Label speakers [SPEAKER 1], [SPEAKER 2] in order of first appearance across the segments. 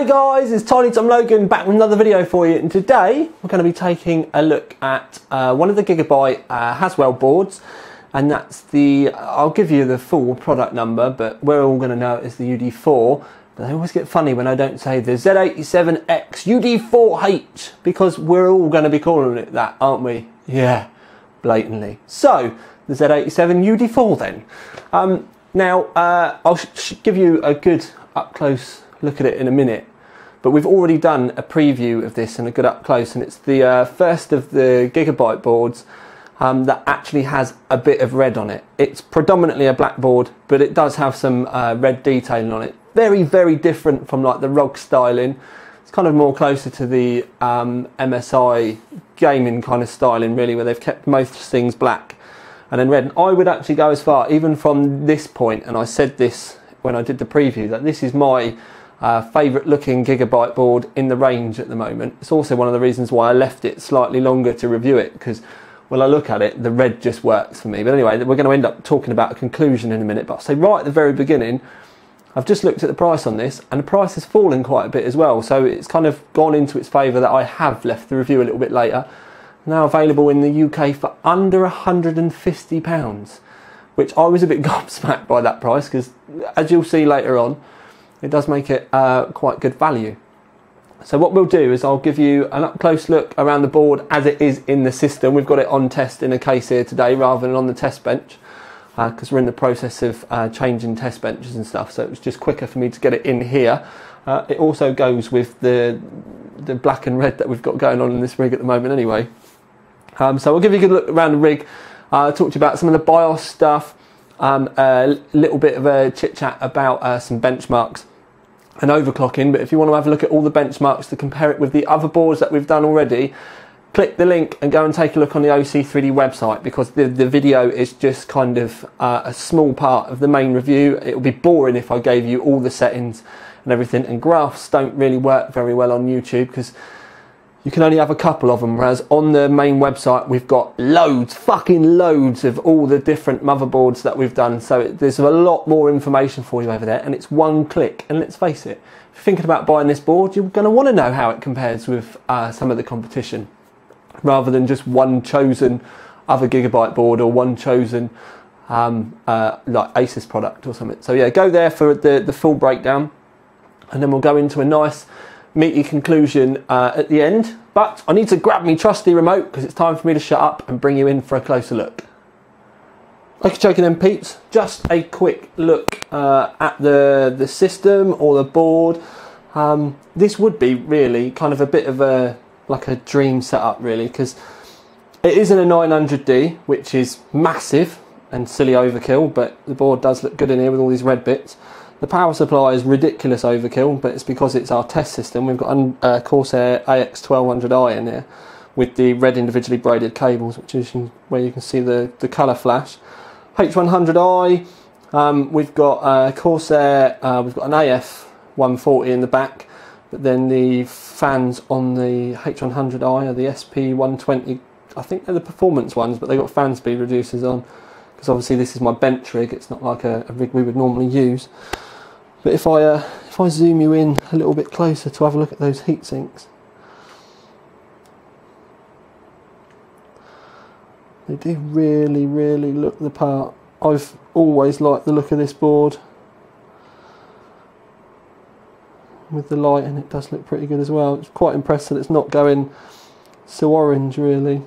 [SPEAKER 1] Hey guys, it's Tiny Tom Logan back with another video for you, and today we're going to be taking a look at one of the Gigabyte Haswell boards, and that's the, I'll give you the full product number, but we're all going to know it as the UD4, but they always get funny when I don't say the Z87X UD4H, because we're all going to be calling it that, aren't we? Yeah, blatantly. So, the Z87 UD4 then. Now, I'll give you a good up-close look at it in a minute, but we've already done a preview of this and a good up close, and it's the first of the Gigabyte boards that actually has a bit of red on it. It's predominantly a black board, but it does have some red detailing on it. Very, very different from like the ROG styling. It's kind of more closer to the MSI gaming kind of styling, really, where they've kept most things black and then red. And I would actually go as far, even from this point, and I said this when I did the preview, that this is my favourite looking Gigabyte board in the range at the moment. It's also one of the reasons why I left it slightly longer to review it, because when I look at it, the red just works for me. But anyway, we're going to end up talking about a conclusion in a minute, but I'll say right at the very beginning, I've just looked at the price on this, and the price has fallen quite a bit as well, so it's kind of gone into its favour that I have left the review a little bit later. Now available in the UK for under £150, which I was a bit gobsmacked by that price, because as you'll see later on, it does make it quite good value. So what we'll do is I'll give you an up close look around the board as it is in the system. We've got it on test in a case here today rather than on the test bench, because we're in the process of changing test benches and stuff, so it was just quicker for me to get it in here. It also goes with the black and red that we've got going on in this rig at the moment anyway. So I'll give you a good look around the rig, talk to you about some of the BIOS stuff, a little bit of a chit chat about some benchmarks and overclocking. But if you want to have a look at all the benchmarks to compare it with the other boards that we've done already, click the link and go and take a look on the OC3D website, because the video is just kind of a small part of the main review. It would be boring if I gave you all the settings and everything, and graphs don't really work very well on YouTube because you can only have a couple of them, whereas on the main website we've got loads, fucking loads of all the different motherboards that we've done, so there's a lot more information for you over there, and it's one click. And let's face it, if you're thinking about buying this board, you're going to want to know how it compares with some of the competition, rather than just one chosen other Gigabyte board or one chosen like Asus product or something. So yeah, go there for the full breakdown, and then we'll go into a nice meaty conclusion at the end. But I need to grab me trusty remote, because it's time for me to shut up and bring you in for a closer look. Okay, choking them peeps, just a quick look at the system or the board. This would be really kind of a bit of a dream setup, really, because it is in a 900D, which is massive and silly overkill, but the board does look good in here with all these red bits. The power supply is ridiculous overkill, but it's because it's our test system. We've got Corsair AX1200i in here with the red individually braided cables, which is where you can see the colour flash. H100i, we've got Corsair, we've got an AF140 in the back, but then the fans on the H100i are the SP120. I think they're the performance ones, but they've got fan speed reducers on, because obviously this is my bench rig, it's not like a rig we would normally use. But if I zoom you in a little bit closer to have a look at those heat sinks, they do really, really look the part. I've always liked the look of this board with the light, and it does look pretty good as well. It's quite impressed that it's not going so orange, really.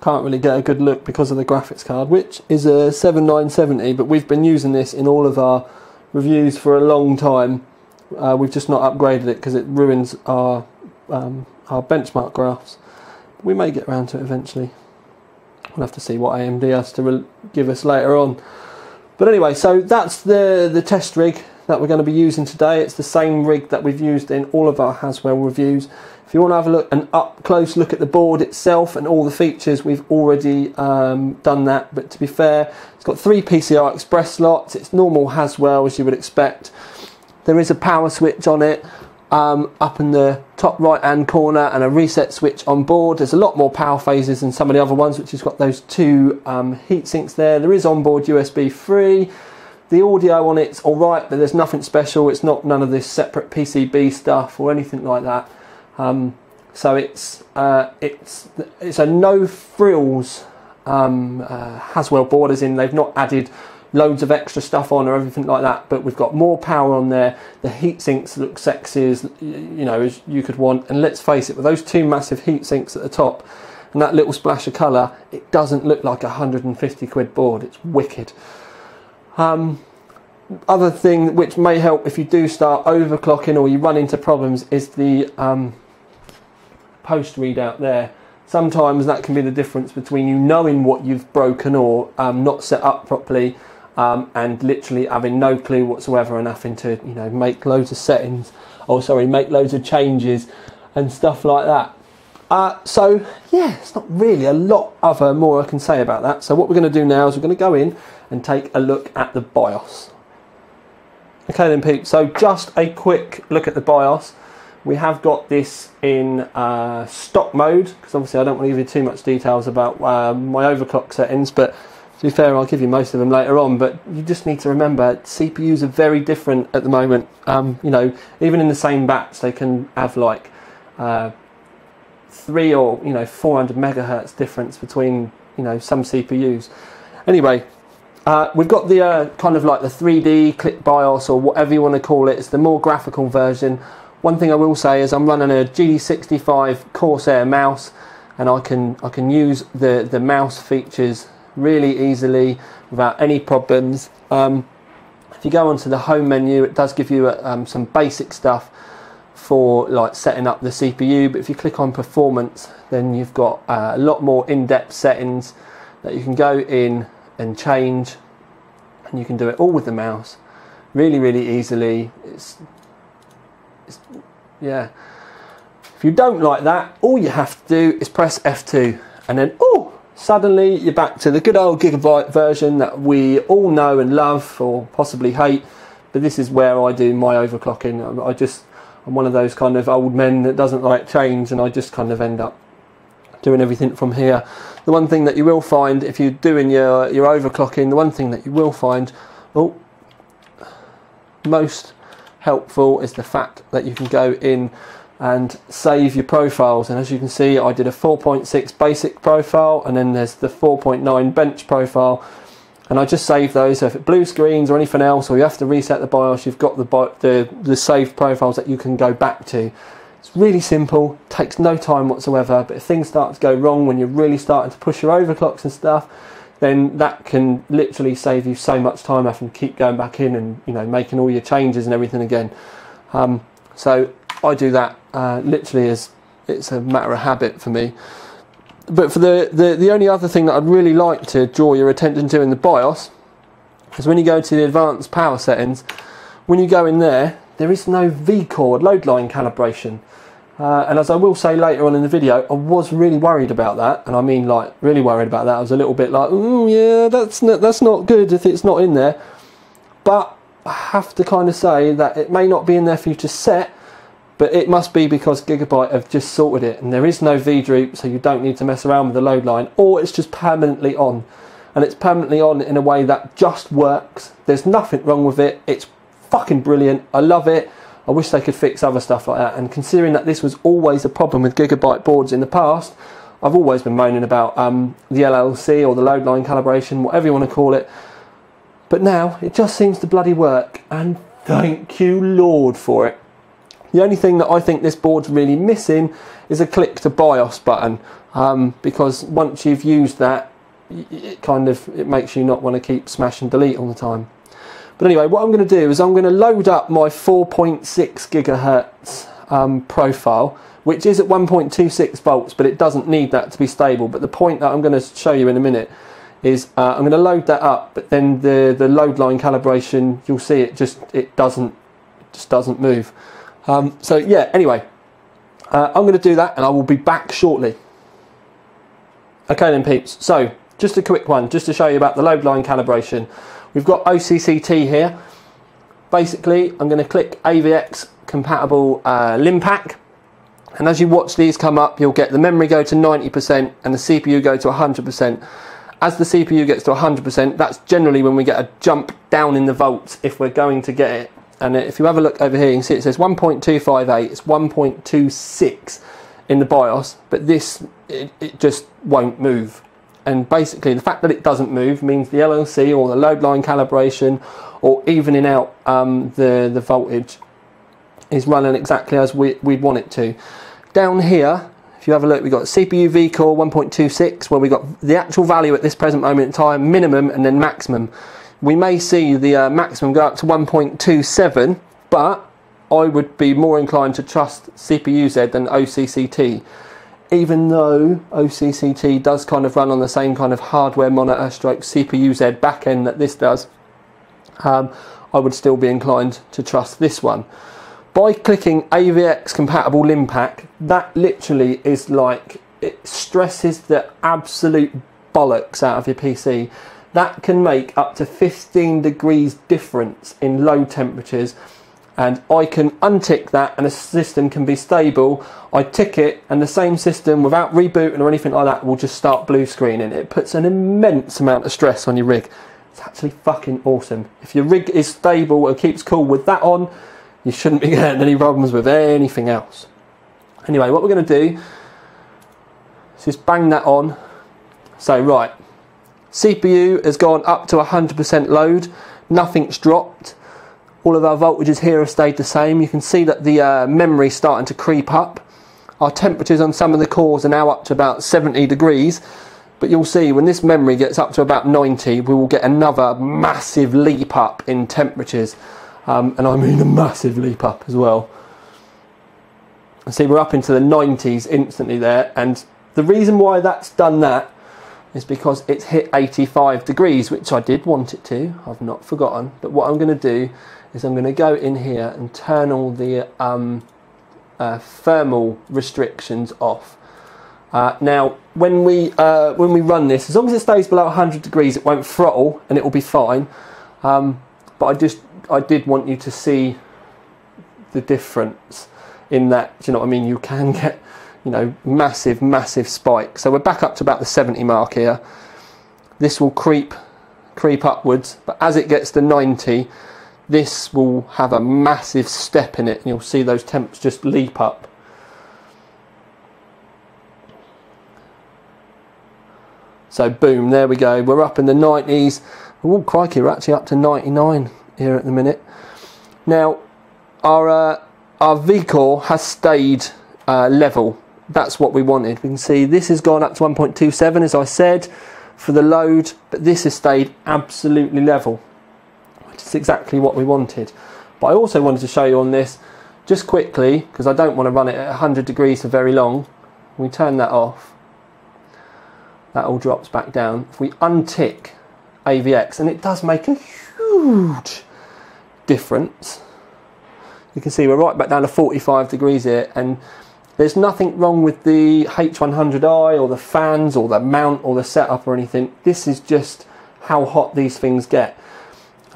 [SPEAKER 1] Can't really get a good look because of the graphics card, which is a 7970, but we've been using this in all of our reviews for a long time. We've just not upgraded it because it ruins our benchmark graphs. We may get around to it eventually. We'll have to see what AMD has to give us later on. But anyway, so that's the test rig that we're going to be using today. It's the same rig that we've used in all of our Haswell reviews. If you want to have a look, an up close look at the board itself and all the features, we've already done that. But to be fair, it's got 3 PCI Express slots. It's normal Haswell, as you would expect. There is a power switch on it up in the top right hand corner, and a reset switch on board. There's a lot more power phases than some of the other ones, which has got those 2 heat sinks there. There is onboard USB 3. The audio on it's alright, but there's nothing special. It's not none of this separate PCB stuff or anything like that. So it's a no frills Haswell board, as in they've not added loads of extra stuff on or everything like that, but we've got more power on there. The heat sinks look sexy as as you could want, and let's face it, with those two massive heat sinks at the top and that little splash of colour, it doesn't look like a 150 quid board. It's wicked. Other thing which may help if you do start overclocking or you run into problems is the post readout there. Sometimes that can be the difference between you knowing what you've broken or not set up properly, and literally having no clue whatsoever and having to make loads of settings, or sorry, make loads of changes and stuff like that. So yeah, it's not really a lot more I can say about that. So what we're going to do now is we're going to go in and take a look at the BIOS. Okay then peeps, so just a quick look at the BIOS. We have got this in stock mode, because obviously I don't want to give you too much details about my overclock settings, but to be fair, I'll give you most of them later on. But you just need to remember, CPUs are very different at the moment. Even in the same batch, they can have like 3 or 400 megahertz difference between some CPUs. Anyway, we've got the kind of like the 3D click BIOS, or whatever you want to call it. It's the more graphical version. One thing I will say is I'm running a GD65 Corsair mouse, and I can use the mouse features really easily without any problems. If you go onto the home menu, it does give you some basic stuff for like setting up the CPU, but if you click on performance, then you've got a lot more in-depth settings that you can go in and change, and you can do it all with the mouse really easily. Yeah, if you don't like that, all you have to do is press F2, and then suddenly you're back to the good old Gigabyte version that we all know and love, or possibly hate. But this is where I do my overclocking. I'm one of those kind of old men that doesn't like change, and I just kind of end up doing everything from here. The one thing that you will find if you're doing your overclocking, the one thing that you will find most helpful is the fact that you can go in and save your profiles. And as you can see, I did a 4.6 basic profile, and then there's the 4.9 bench profile, and I just save those. So if it blue screens or anything else, or you have to reset the BIOS, you've got the saved profiles that you can go back to. It's really simple, takes no time whatsoever. But if things start to go wrong when you're really starting to push your overclocks and stuff, then that can literally save you so much time having to keep going back in and making all your changes and everything again. So I do that literally as it's a matter of habit for me. But for the only other thing that I'd really like to draw your attention to in the BIOS is when you go to the advanced power settings, when you go in there, there is no V-chord load line calibration. And as I will say later on in the video, I was really worried about that, and I mean like really worried about that. I was a little bit like, oh yeah, that's not good if it's not in there. But I have to kind of say that it may not be in there for you to set, but it must be because Gigabyte have just sorted it, and there is no V-droop, so you don't need to mess around with the load line, or it's just permanently on. And it's permanently on in a way that just works. There's nothing wrong with it. It's fucking brilliant. I love it. I wish they could fix other stuff like that. And considering that this was always a problem with Gigabyte boards in the past, I've always been moaning about the LLC or the load line calibration, whatever you want to call it. But now it just seems to bloody work, and thank you Lord for it. The only thing that I think this board's really missing is a click to BIOS button, because once you've used that, it makes you not want to keep smash and delete all the time. But anyway, what I'm going to do is I'm going to load up my 4.6 gigahertz profile, which is at 1.26 volts, but it doesn't need that to be stable. But the point that I'm going to show you in a minute is I'm going to load that up, but then the load line calibration, you'll see it just doesn't move. So yeah, anyway, I'm going to do that, and I will be back shortly. Okay then peeps, so just a quick one, just to show you about the load line calibration. We've got OCCT here. Basically, I'm going to click AVX compatible LIM pack, and as you watch these come up, you'll get the memory go to 90% and the CPU go to 100%. as the CPU gets to 100%, that's generally when we get a jump down in the volts if we're going to get it. And if you have a look over here, you can see it says 1.258, it's 1.26 in the BIOS, but this, it just won't move. And basically the fact that it doesn't move means the LLC or the load line calibration or evening out the voltage is running exactly as we'd want it to. Down here, if you have a look, we've got CPU vCore 1.26, where we've got the actual value at this present moment in time, minimum and then maximum. We may see the maximum go up to 1.27, but I would be more inclined to trust CPU-Z than OCCT. Even though OCCT does kind of run on the same kind of hardware monitor stroke CPU-Z backend that this does, I would still be inclined to trust this one. By clicking AVX compatible Limpack, that literally is like, it stresses the absolute bollocks out of your PC. That can make up to 15 degrees difference in low temperatures, and I can untick that and the system can be stable. I tick it and the same system, without rebooting or anything like that, will just start blue screening. It puts an immense amount of stress on your rig. It's actually fucking awesome. If your rig is stable and keeps cool with that on, you shouldn't be getting any problems with anything else. Anyway, what we're going to do is just bang that on. So right, CPU has gone up to 100% load, nothing's dropped. All of our voltages here have stayed the same. You can see that the memory is starting to creep up. Our temperatures on some of the cores are now up to about 70 degrees. But you'll see when this memory gets up to about 90, we will get another massive leap up in temperatures. And I mean a massive leap up as well. See, we're up into the 90s instantly there. And the reason why that's done that is because it's hit 85 degrees, which I did want it to. I've not forgotten. But what I'm going to do is I'm going to go in here and turn all the thermal restrictions off. Now, when we run this, as long as it stays below 100 degrees, it won't throttle and it will be fine. But I did want you to see the difference in that. Do you know what I mean? You can get, you know, massive spikes. So we're back up to about the 70 mark here. This will creep upwards, but as it gets to 90, this will have a massive step in it, and you'll see those temps just leap up. So boom, there we go. We're up in the 90s. Oh crikey, we're actually up to 99 here at the minute. Now, our vCore has stayed level. That's what we wanted. We can see this has gone up to 1.27, as I said, for the load, but this has stayed absolutely level, which is exactly what we wanted. But I also wanted to show you on this, just quickly, because I don't want to run it at 100 degrees for very long. We turn that off. That all drops back down. If we untick AVX, and it does make a huge difference. You can see we're right back down to 45 degrees here, and there's nothing wrong with the H100i or the fans or the mount or the setup or anything. This is just how hot these things get.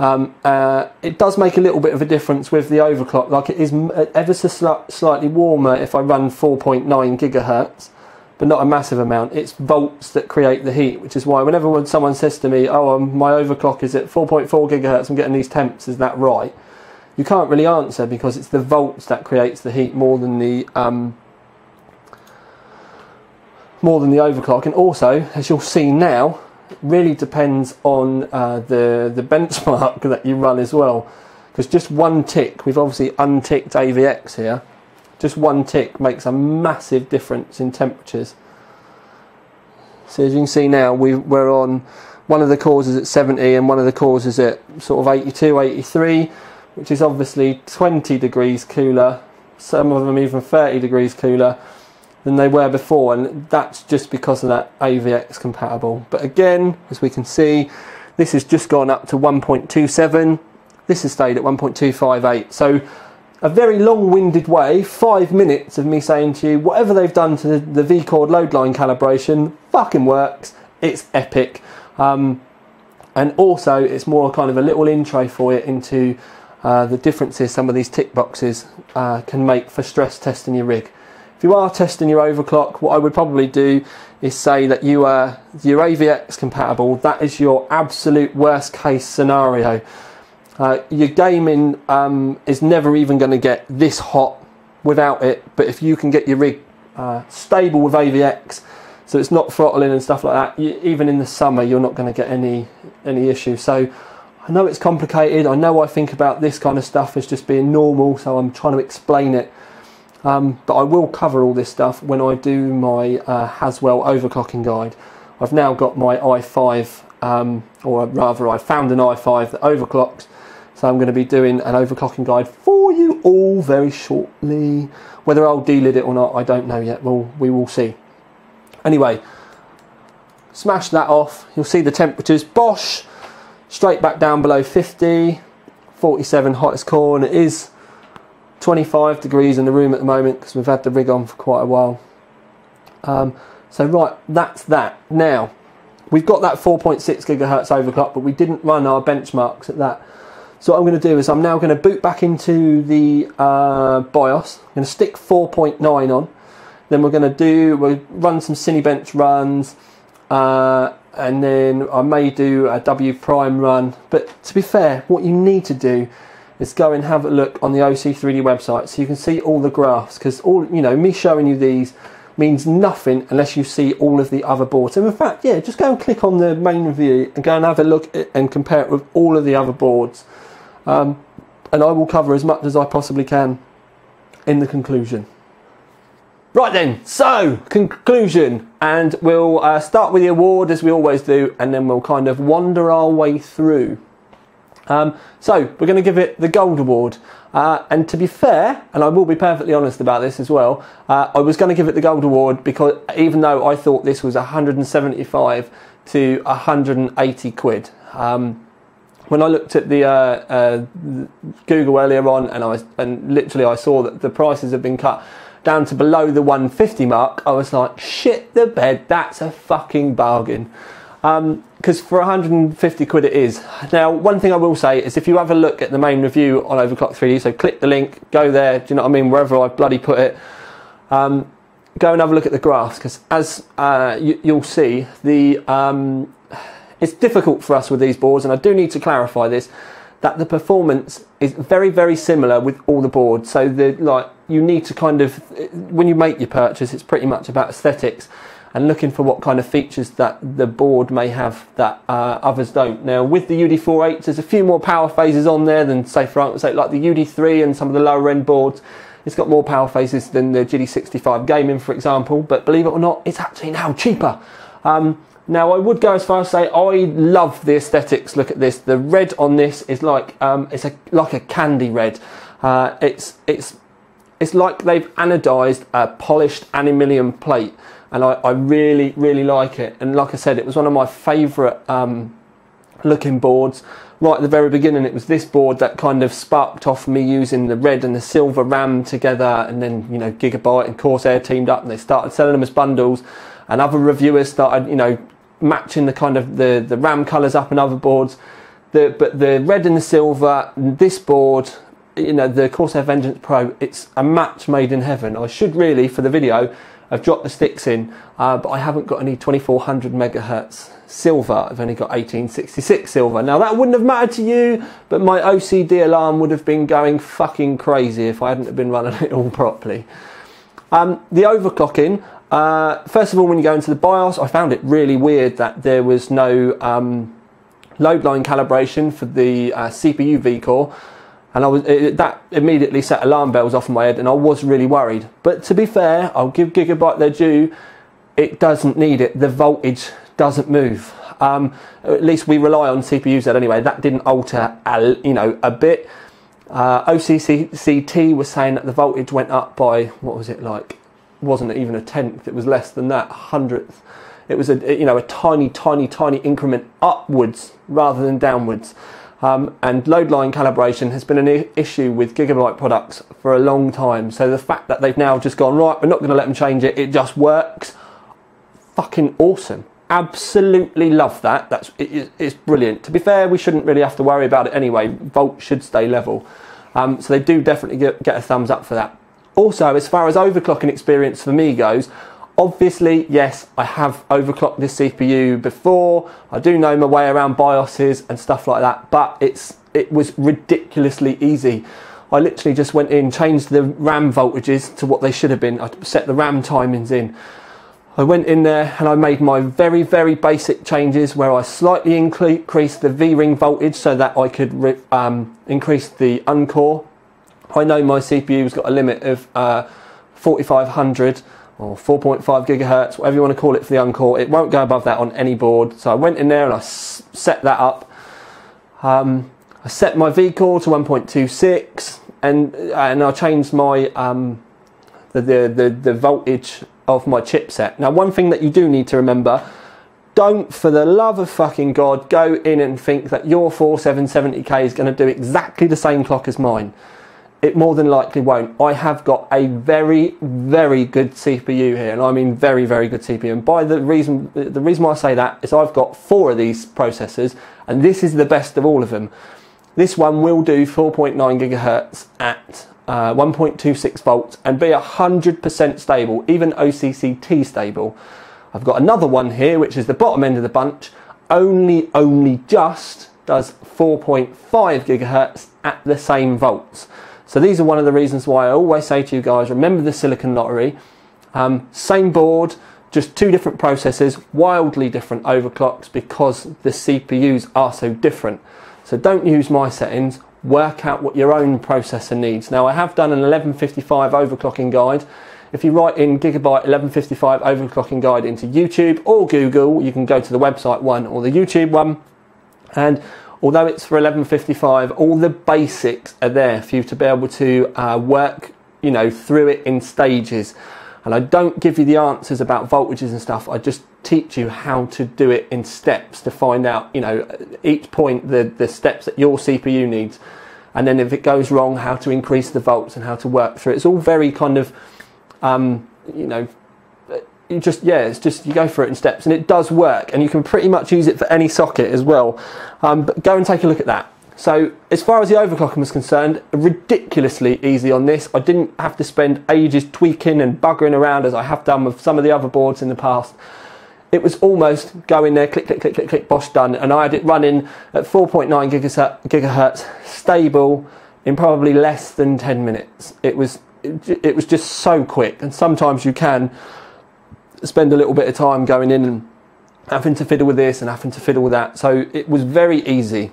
[SPEAKER 1] It does make a little bit of a difference with the overclock. Like, it is ever so slightly warmer if I run 4.9 gigahertz, but not a massive amount. It's volts that create the heat, which is why whenever someone says to me, oh, my overclock is at 4.4 gigahertz, I'm getting these temps, is that right? You can't really answer, because it's the volts that creates the heat more than the overclock. And also, as you'll see now, it really depends on the benchmark that you run as well, because just one tick, we've obviously unticked AVX here, just one tick makes a massive difference in temperatures. So as you can see now, we're on, one of the cores is at 70 and one of the cores is at sort of 82, 83, which is obviously 20 degrees cooler, some of them even 30 degrees cooler than they were before, and that's just because of that AVX compatible. But again, as we can see, this has just gone up to 1.27, this has stayed at 1.258. So a very long-winded way, 5 minutes of me saying to you, whatever they've done to the vCore load line calibration fucking works. It's epic. And also, it's more kind of a little intro for you into the differences some of these tick boxes can make for stress testing your rig. If you are testing your overclock, what I would probably do is say that you are your AVX compatible. That is your absolute worst case scenario. Your gaming is never even going to get this hot without it, but if you can get your rig stable with AVX, so it's not throttling and stuff like that, even in the summer you're not going to get any issue. So I know it's complicated, I know I think about this kind of stuff as just being normal, so I'm trying to explain it, but I will cover all this stuff when I do my Haswell overclocking guide. I've now got my i5, or rather I found an i5 that overclocks, so I'm going to be doing an overclocking guide for you all very shortly. Whether I'll delid it or not, I don't know yet. We will see. Anyway, smash that off. You'll see the temperatures. Bosh, straight back down below 50. 47 hottest core, and it is 25 degrees in the room at the moment because we've had the rig on for quite a while. So right, that's that. Now, we've got that 4.6 gigahertz overclock, but we didn't run our benchmarks at that. So what I'm going to do is I'm now going to boot back into the BIOS. I'm going to stick 4.9 on. Then we'll run some Cinebench runs, and then I may do a W prime run. But to be fair, what you need to do is go and have a look on the OC3D website so you can see all the graphs, because me showing you these means nothing unless you see all of the other boards. And in fact, yeah, just go and click on the main review and go and have a look at and compare it with all of the other boards. And I will cover as much as I possibly can in the conclusion. Right then, so conclusion, and we'll start with the award as we always do, and then we'll kind of wander our way through. So we're going to give it the Gold Award, and to be fair, and I will be perfectly honest about this as well, I was going to give it the Gold Award because even though I thought this was 175 to 180 quid. When I looked at the Google earlier on, and literally I saw that the prices have been cut down to below the 150 mark, I was like, shit the bed, that's a fucking bargain. Because for 150 quid it is. Now, one thing I will say is if you have a look at the main review on Overclock 3D, so click the link, go there, do you know what I mean, wherever I bloody put it, go and have a look at the graphs, because as you'll see, it's difficult for us with these boards, and I do need to clarify this, that the performance is very, very similar with all the boards. So you need to kind of, when you make your purchase, it's pretty much about aesthetics and looking for what kind of features that the board may have that others don't. Now, with the UD4H, there's a few more power phases on there than, say, for argument's sake, like the UD3 and some of the lower end boards. It's got more power phases than the GD65 Gaming, for example, but believe it or not, it's actually now cheaper. Now, I would go as far as say I love the aesthetics. Look at this. The red on this is like like a candy red. It's like they've anodized a polished aluminium plate, and I really, really like it. And like I said, it was one of my favourite looking boards. Right at the very beginning, it was this board that kind of sparked off me using the red and the silver RAM together, and then Gigabyte and Corsair teamed up and they started selling them as bundles, and other reviewers started matching the kind of the RAM colours up in other boards. But the red and the silver, this board, the Corsair Vengeance Pro, it's a match made in heaven. I should really, for the video, have dropped the sticks in, but I haven't got any 2400 megahertz silver. I've only got 1866 silver. Now, that wouldn't have mattered to you, but my OCD alarm would have been going fucking crazy if I hadn't been running it all properly. The overclocking, first of all, when you go into the BIOS, I found it really weird that there was no load line calibration for the CPU V-core, and that immediately set alarm bells off in my head, and I was really worried. But to be fair, I'll give Gigabyte their due, it doesn't need it. The voltage doesn't move. At least we rely on CPU Z anyway. That didn't alter a bit. OCCT was saying that the voltage went up by, what was it like? Wasn't even a tenth, it was less than that, 100th. It was a tiny increment upwards rather than downwards. And load line calibration has been an issue with Gigabyte products for a long time. So the fact that they've now just gone, right, we're not going to let them change it, it just works, fucking awesome. Absolutely love that. It's brilliant. To be fair, we shouldn't really have to worry about it anyway. Volt should stay level. So they do definitely get a thumbs up for that. Also, as far as overclocking experience for me goes, Obviously, yes, I have overclocked this CPU before. I do know my way around BIOSes and stuff like that, but it was ridiculously easy. I literally just went in, changed the RAM voltages to what they should have been. I set the RAM timings in. I went in there and I made my very, very basic changes where I slightly increased the V-ring voltage so that I could increase the uncore. I know my CPU's got a limit of 4500 or 4.5 gigahertz, whatever you want to call it for the uncore. It won't go above that on any board. So I went in there and I set that up. I set my V-core to 1.26 and I changed my the voltage of my chipset. Now, one thing that you do need to remember, don't for the love of fucking God go in and think that your 4770K is going to do exactly the same clock as mine. It more than likely won't. I have got a very, very good CPU here, and I mean very, very good CPU. And by the reason why I say that is I've got 4 of these processors, and this is the best of all of them. This one will do 4.9 gigahertz at 1.26 volts and be 100% stable, even OCCT stable. I've got another one here, which is the bottom end of the bunch, only just does 4.5 gigahertz at the same volts. So these are one of the reasons why I always say to you guys, remember the silicon lottery. Same board, just 2 different processors, wildly different overclocks because the CPUs are so different. So don't use my settings, work out what your own processor needs. Now I have done an 1155 overclocking guide. If you write in Gigabyte 1155 overclocking guide into YouTube or Google, you can go to the website one or the YouTube one. And although it's for 1155, all the basics are there for you to be able to work, you know, through it in stages. And I don't give you the answers about voltages and stuff. I just teach you how to do it in steps to find out, you know, each point the steps that your CPU needs. And then if it goes wrong, how to increase the volts and how to work through it. It's all very kind of, you know, it's just you go through it in steps, and it does work, and you can pretty much use it for any socket as well. But go and take a look at that. So as far as the overclocking was concerned, ridiculously easy on this. I didn't have to spend ages tweaking and buggering around as I have done with some of the other boards in the past. It was almost go in there, click, click, click, click, click, bosh, done. And I had it running at 4.9 gigahertz, stable, in probably less than 10 minutes. It was just so quick. And sometimes you can spend a little bit of time going in and having to fiddle with this and having to fiddle with that. So it was very easy.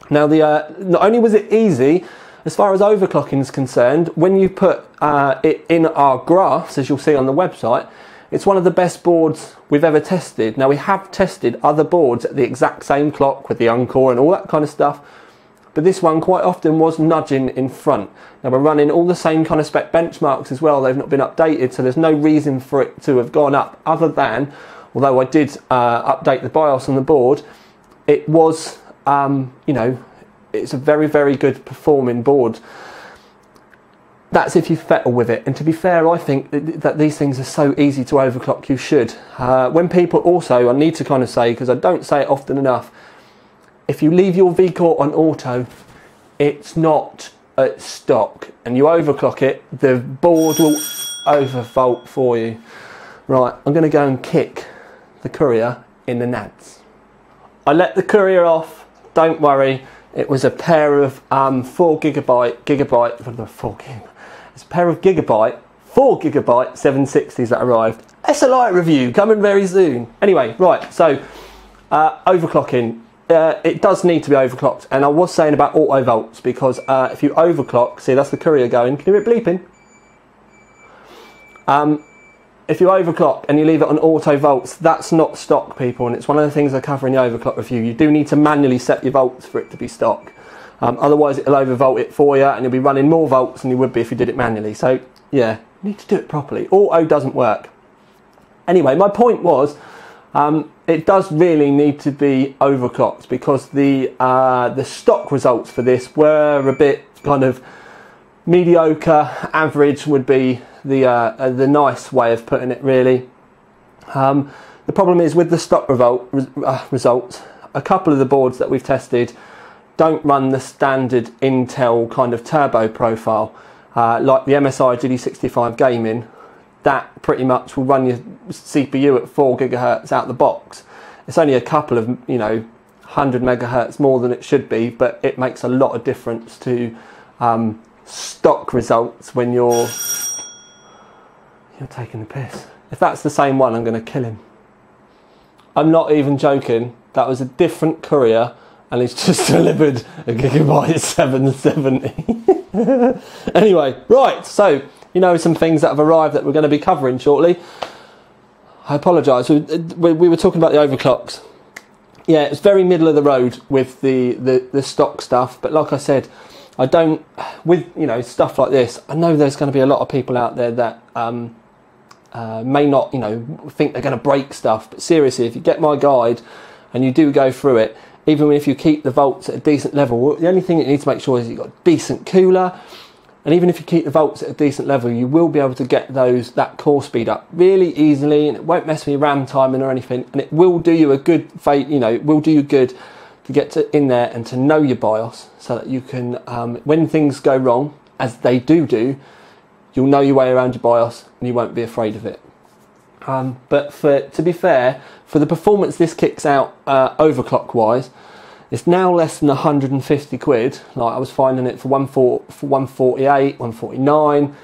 [SPEAKER 1] Now, not only was it easy, as far as overclocking is concerned, when you put it in our graphs, as you'll see on the website, it's one of the best boards we've ever tested. Now, we have tested other boards at the exact same clock with the Encore and all that kind of stuff, but this one quite often was nudging in front. Now, we're running all the same kind of spec benchmarks as well. They've not been updated, so there's no reason for it to have gone up other than, although I did update the BIOS on the board, it was, you know, it's a very, very good performing board. That's if you fettle with it. And to be fair, I think that these things are so easy to overclock, you should. When people also, I need to kind of say, because I don't say it often enough, if you leave your V-core on auto, it's not at stock, and you overclock it, the board will overvolt for you. Right, I'm going to go and kick the courier in the nads. I let the courier off, don't worry. It was a pair of 4 Gigabyte, it's a pair of Gigabyte, 4 Gigabyte 760s that arrived. SLI review coming very soon. Anyway, right, so overclocking. It does need to be overclocked, and I was saying about auto volts because if you overclock, see that's the courier going, can you hear it bleeping? If you overclock and you leave it on auto volts, that's not stock, people, and it's one of the things I cover in the overclock review. You do need to manually set your volts for it to be stock. Otherwise it'll overvolt it for you and you'll be running more volts than you would be if you did it manually. So yeah, you need to do it properly. Auto doesn't work. Anyway, my point was, it does really need to be overclocked because the stock results for this were a bit kind of mediocre. Average would be the nice way of putting it, really. The problem is with the stock results, a couple of the boards that we've tested don't run the standard Intel kind of turbo profile, like the MSI GD65 Gaming. that pretty much will run your CPU at 4 gigahertz out the box. It's only a couple of, you know, 100 megahertz more than it should be, but it makes a lot of difference to stock results when you're taking the piss. If that's the same one, I'm going to kill him. I'm not even joking. That was a different courier, and he's just delivered a Gigabyte 770. Anyway, right, so you know some things that have arrived that we're going to be covering shortly. I apologise. We were talking about the overclocks. Yeah, it's very middle of the road with the stock stuff, but like I said, I don't, with, you know, stuff like this, I know there's going to be a lot of people out there that may not, you know, think they're going to break stuff, but seriously, if you get my guide and you do go through it, even if you keep the volts at a decent level, the only thing you need to make sure is you've got a decent cooler, and even if you keep the volts at a decent level, you will be able to get that core speed up really easily, and it won't mess with your RAM timing or anything, and it will do you a good, you know, it will do you good to get in there and to know your BIOS, so that you can, when things go wrong, as they do, you'll know your way around your BIOS and you won't be afraid of it. But to be fair, for the performance this kicks out overclock wise, it's now less than 150 quid. Like, I was finding it for 148, 149,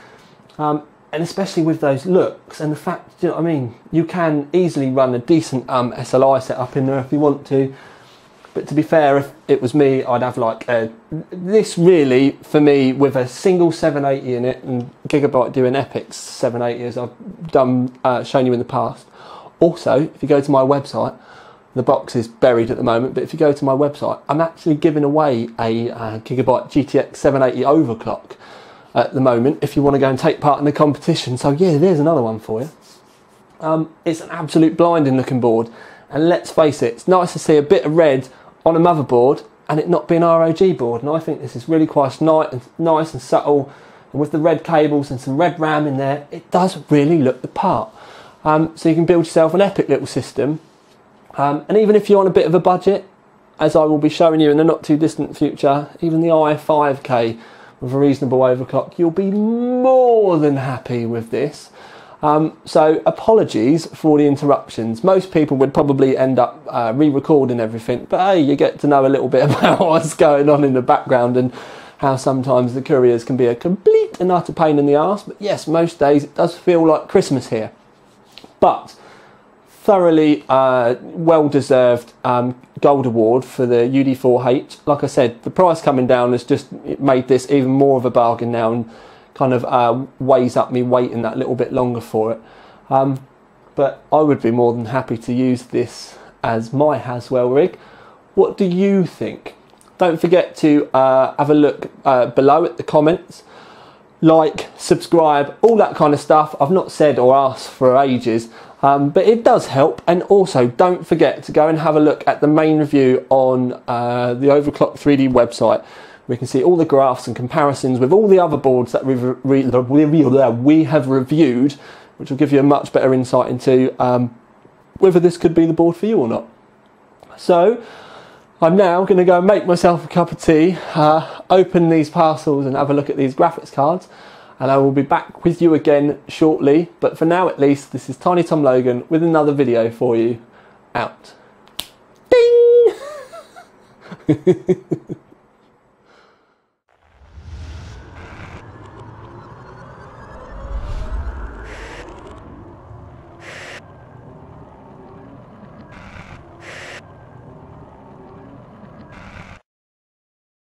[SPEAKER 1] and especially with those looks and the fact, you know what I mean, you can easily run a decent SLI setup in there if you want to. But to be fair, if it was me, I'd have like this really, for me, with a single 780 in it, and Gigabyte doing Epic's 780 as I've done, shown you in the past. Also, if you go to my website, the box is buried at the moment, but if you go to my website, I'm actually giving away a Gigabyte GTX 780 overclock at the moment, if you want to go and take part in the competition. So yeah, there's another one for you. It's an absolute blinding looking board, and let's face it, it's nice to see a bit of red on a motherboard and it not being ROG board, and I think this is really quite nice and subtle, and with the red cables and some red RAM in there, it does really look the part. So you can build yourself an epic little system, and even if you're on a bit of a budget, as I will be showing you in the not too distant future, even the i5K with a reasonable overclock, you'll be more than happy with this. So apologies for the interruptions. Most people would probably end up re-recording everything, but hey, you get to know a little bit about what's going on in the background and how sometimes the couriers can be a complete and utter pain in the arse. But yes, most days it does feel like Christmas here. But thoroughly well-deserved gold award for the UD4H. Like I said, the price coming down has just made this even more of a bargain now, and kind of weighs up me waiting that little bit longer for it. But I would be more than happy to use this as my Haswell rig. What do you think? Don't forget to have a look below at the comments. Like, subscribe, all that kind of stuff. I've not said or asked for ages, but it does help. And also, don't forget to go and have a look at the main review on the Overclock 3D website. We can see all the graphs and comparisons with all the other boards that we have reviewed, which will give you a much better insight into whether this could be the board for you or not. So I'm now going to go and make myself a cup of tea, open these parcels and have a look at these graphics cards, and I will be back with you again shortly. But for now at least, this is Tiny Tom Logan with another video for you. Out. Ding!